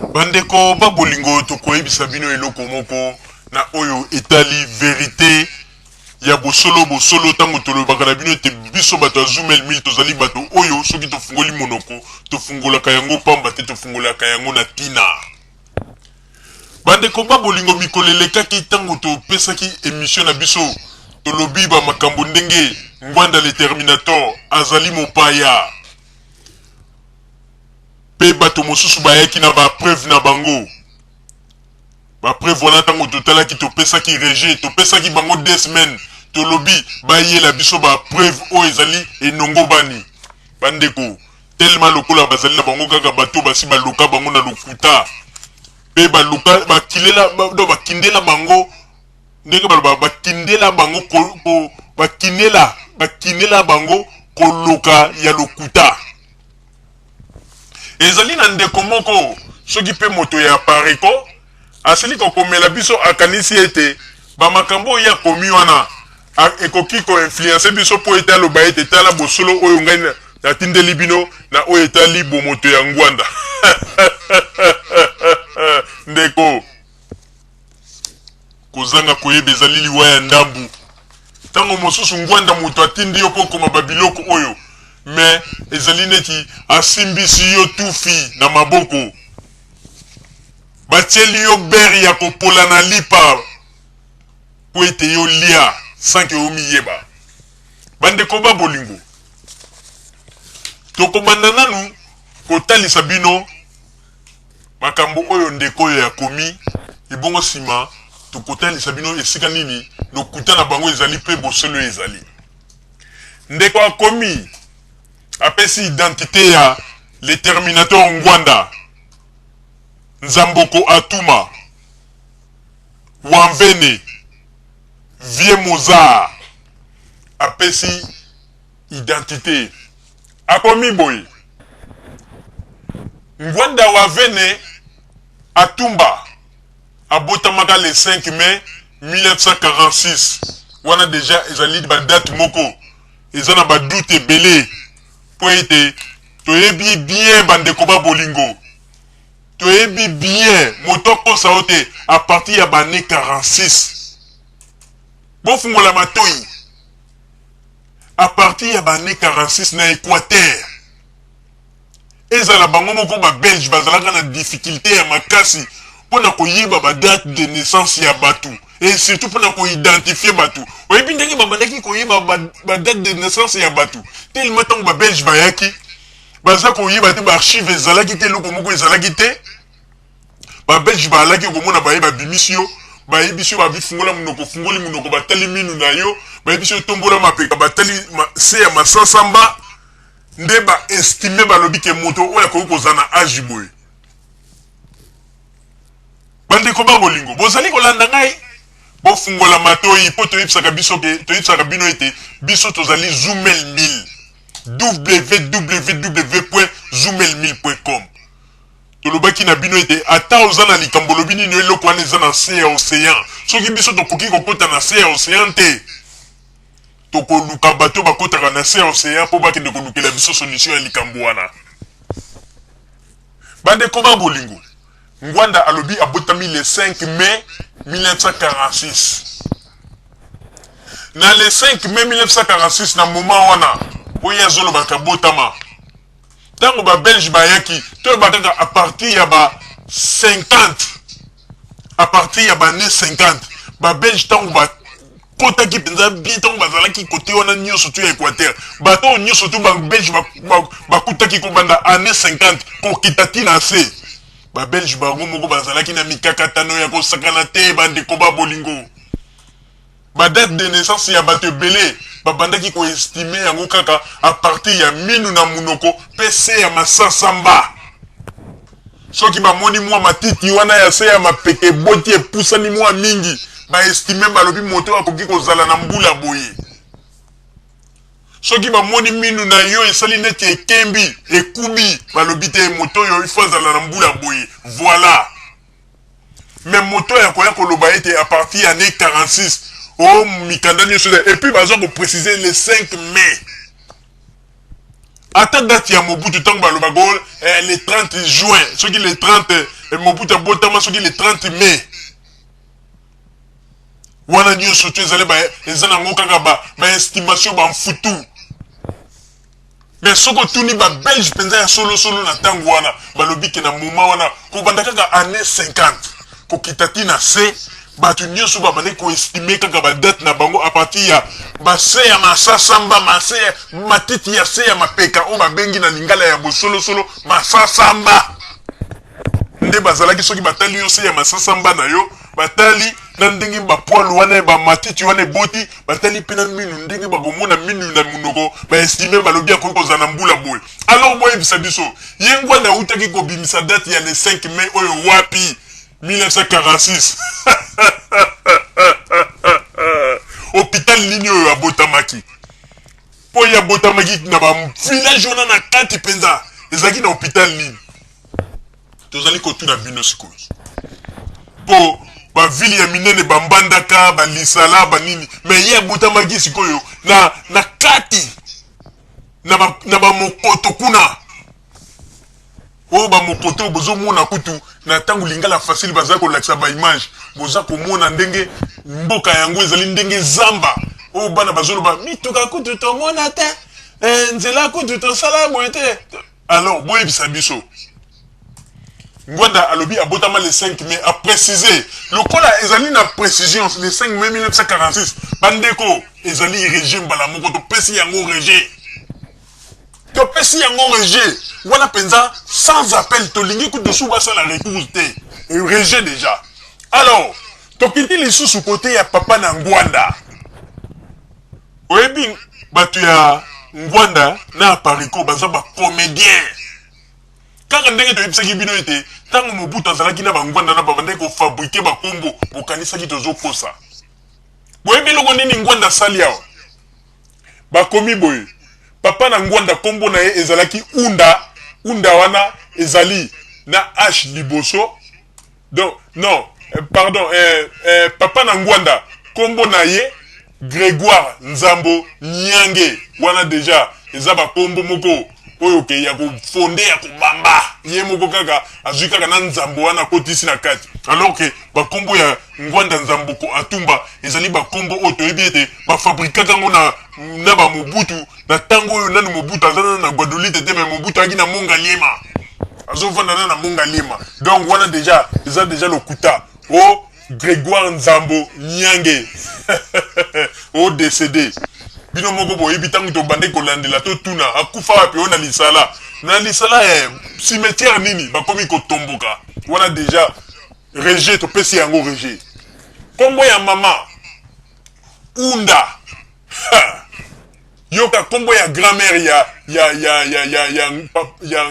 Bandeko ba bolingo to koyebisa bino eloko moko na oyo etali vérité ya bosolo tango tolobaka na bino te biso bato azumel mil tozali bato oyo soki tofungoli monoko tofungolaka yango pamba te tofungolaka yango na tina. Bandeko ba bolingo mikolo elekaki tango topesaki émission na biso tolobi ba makambo ndenge Ngwanda le Terminator azali mopaya. Pe bato mosusu bayaki na ba preuve na bango. Ba preuve wana tango totala ki topesaki rejet, topesaki bango 2 semaines, tolobi bayela biso ba preuve o ezali enongo bani. Bandeko, tellement lokola bazali na bango kaka bato basi baluka bango na lokuta. Pe baluka bakindela bango ndenge baloba bakindela bango bakindela bango koluka ya lokuta. Ezali na ndeko moko soki pe moto ya pareko asili kokomela biso akanisi ete ba makambo ya komi wana ekoki ko influencer biso po etalo ba ete tala bosolo oyo ngai na tindeli bino na oyo etali bo moto ya Ngwanda. Ndeko kozanga koyeba ezali liwa ya ndambu tango mosusu Ngwanda moto atindi yo po koma babiloko oyo mais ezali neti asimbisi yo tufi na maboko batieli yo beri ya kopola na lipa po ete yo lia sanke yo miyeba. Bandeko ba bolingo tokobanda nanu kotalisa bino makambo oyo ndeko oyo ya komi ebongo nsima tokotalisa bino esika nini lokuta na bango ezali pe bosolo ezali. Ndeko akomi apesi identité ya le Terminator Ngwanda Nzamboko Atuma Wamvene Vie Mozart apesi identité akomi boy Ngwanda Wamvene Atumba abotamaka le 5 mai 1946 wana déjà ezali ba date moko ezana ba doute belé po ete toyebi bien bandeko ba bolingo toyebi bien motoko saote à partir ya bane 46 bofungola matoi à partir ya bane 46 na Équateur ezala bango moko ba belge bazalaka na difficulté ya makasi pona koyeba ba date de naissance ya batu et surtout pona ko identifier batu oyebi ndenge babandaki koyeba ba date de naissance ya batu tellement tango ba belge bayaki baza koyeba te ba archive ezalaki te loko moko ezalaki te ba belge balaki komona bayeba bimisio bayebisio babifungola munoko fungoli munoko batali minu na yo bayebisio tombola mapeka batali se ya masasamba nde ba estimer balobi ke moto oya kokozana âge boy. Bandeko ba bolingo bozali kolanda ngai bofungola matoi po toyebisaka biso ke toyebisaka bino ete biso tozali Zoomel 1000 www.zoomel1000.com tolobaki na bino ete ata oza na likambo lobi nini eloko wana eza na se ya océan soki biso tokoki kokota na se ya océan te tokoluka bato bakotaka na se ya océan po bakende kolukela biso solution ya likambo wana. Bandeko ba bolingo Ngwanda alobi abotami le 5 mai 1946 na le 5 mai 1946 na moment wana oya zolo bakabotama tango ba belge bayaki to bakaka à partir ya ba 50 à partir ya ba ne 50 ba belge tango ba kotaki penza bi tango bazalaki kote wana nyoso to ya Équateur bato nyoso to ba belge bakutaki ko banda année 50 ko kitati na se ba belge bango moko bazalaki na mikakatano ya kosakana te bandeko ba bolingo ba date de naissance ya bato belé babandaki ko estimer yango kaka à partir ya minu na munoko pese ya masasamba soki bamoni mwa matiti wana ya se ya mapeke boti epusani mwa mingi ba estimer balobi moto akoki kozala na mbula boye soki bamoni minu na yo esali neti ekembi ekubi balobi te moto yo ifo azala na mbula boye voilà mais moto ya koya koloba ete à partir ya année 46 oh mikanda nyonso et puis baza ko préciser le 5 mai ata date ya Mobutu tango baloba le 30 juin soki le 30 Mobutu abotama soki le 30 mai wana nyonso to ezali eza nango kaka ba estimation ba mfutu mais soko tuni ba belge penza ya solo na tango wana balobi ke na moment wana ko banda kaka année 50 ko kitati na se batu nyonso babande ko estimer kaka ba date na bango a partir ya ba se ya masasamba mase matiti ya se ya mapeka o babengi na lingala ya bosolo masasamba nde bazalaki soki batali yo se ya masasamba na yo batali na ndenge ba poil wana ba matiti wana boti batali pena minu ndenge ba komona minu na munoko ba estimer balobi ko kozana mbula boy alors boy bisabiso yengwa na utaki ko bimisa date ya le 5 mai oyo wapi 1946 hôpital ligne oyo abotamaki po ya botamaki na ba village wana na kati penza ezaki na hôpital ligne tozali kotuna bino sikoyo po ba ville ya minene bambandaka ba lisala ba nini mais ye abotamaki sikoyo na kati na ba mokoto kuna o ba mokoto bozo mona kutu na tangu lingala facile baza ko laksa ba image boza ko mona ndenge mboka yango ezali ndenge zamba o bana bazolo ba mituka kutu to mona te nzela kutu to sala moete alors boye bisabiso Ngwanda alobi abotama le 5 mai a précisé le kola ezali na précision le 5 mai 1946 bandeko ezali régime bala moko to pesi yango régime to pesi yango régime voilà penza sans appel to lingi ku de souba ça la recours et régime déjà alors to kiti les sous côté ya papa na Ngwanda oyebi batu ya Ngwanda na pariko baza ba comédien kaka ndenge to yebisaki bino ete tango Mobutu azalaki na bangwanda na babande ko fabriquer ba kombo bokanisaki tozo kosa boyebi loko nini Ngwanda sali awa bakomi boye papa na Ngwanda kombo na ye ezalaki unda wana ezali na H liboso donc non pardon papa na Ngwanda kombo na ye Grégoire Nzambo Nyange wana déjà ezaba kombo moko oyo ke ya ko fondé ya ko bamba ye moko kaka azui kaka na Nzambo wana kotisi na kati alors que ba kombo ya Ngwanda Nzambo ko atumba ezali ba kombo oto ebite ba fabrika kango na ba Mobutu na tango oyo nanu Mobutu azana na Guadeloupe te mais Mobutu aki na Monga Lima azofanda na Monga Lima donc wana déjà le kuta o Grégoire Nzambo Nyange o décédé bino moko boye bitangu to bande ko landela to tuna akufa wapi ona lisala cimetière nini bakomi ko tomboka wana déjà rejet to pesi yango rejet kombo ya mama unda yoka kombo ya grand-mère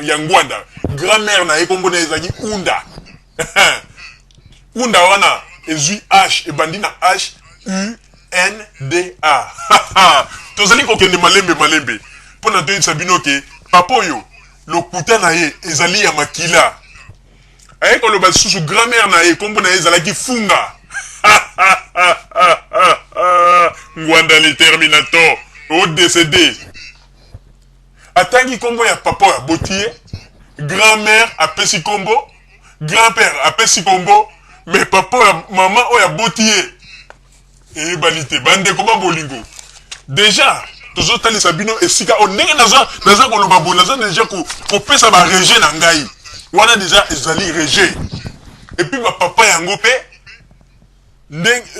ya Ngwanda grand-mère na kombo na ezaki unda unda wana ezui H ebandi na H U N D A tozali kokende malembe pona to sabino ke papa oyo lokuta na ye ezali ya makila aye ko loba susu grand-mère na ye kombo na ye ezalaki funga Ngwanda le Terminator au décédé atangi kombo ya papa ya botier grand-mère apesi kombo grand-père apesi kombo mais papa ya maman oya botier et balite bande koma bolingo déjà tozo tali sabino esika o ndenge naza ko loba bo naza déjà ko pesa ba rejet na ngai wana déjà ezali rejet et puis ba papa yango pe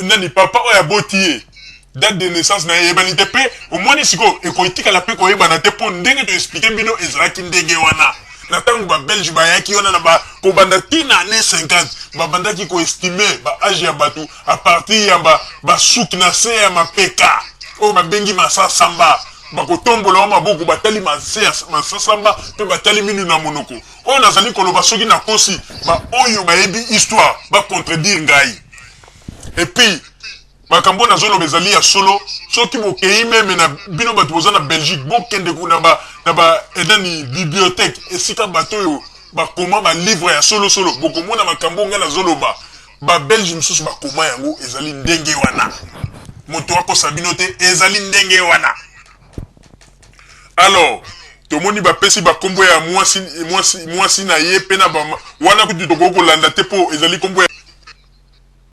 nani papa oya botier date de naissance na yebanite pe au moins siko e ko itika la pe ko yebana te po ndenge to expliquer bino ezalaki ndenge wana na tango ba belge ba yaki wana na ba ko banda tina année 50 ba banda ki ko estimer ba âge ya batu à partir ya ba souk na se ya mapeka o ba bengi masasamba ba ko tombola ma boku batali masasamba pe batali minu na monoko o nazali ko loba soki na kosi ba oyo ba yebi histoire ba contredire ngai et puis makambo na zolo bezali ya solo soki bokei meme na bino bato boza na Belgique bokende kuna na ba edani bibliothèque esika bato yo bakoma ba livre ya solo bokomona makambo nga na zolo ba Belgique msusu bakoma yango ezali ndenge wana moto wako sabino te ezali ndenge wana alors tomoni bapesi bakombo ya mwasi na ye pe na wana kutu tokoki kolanda te mpo ezali kombo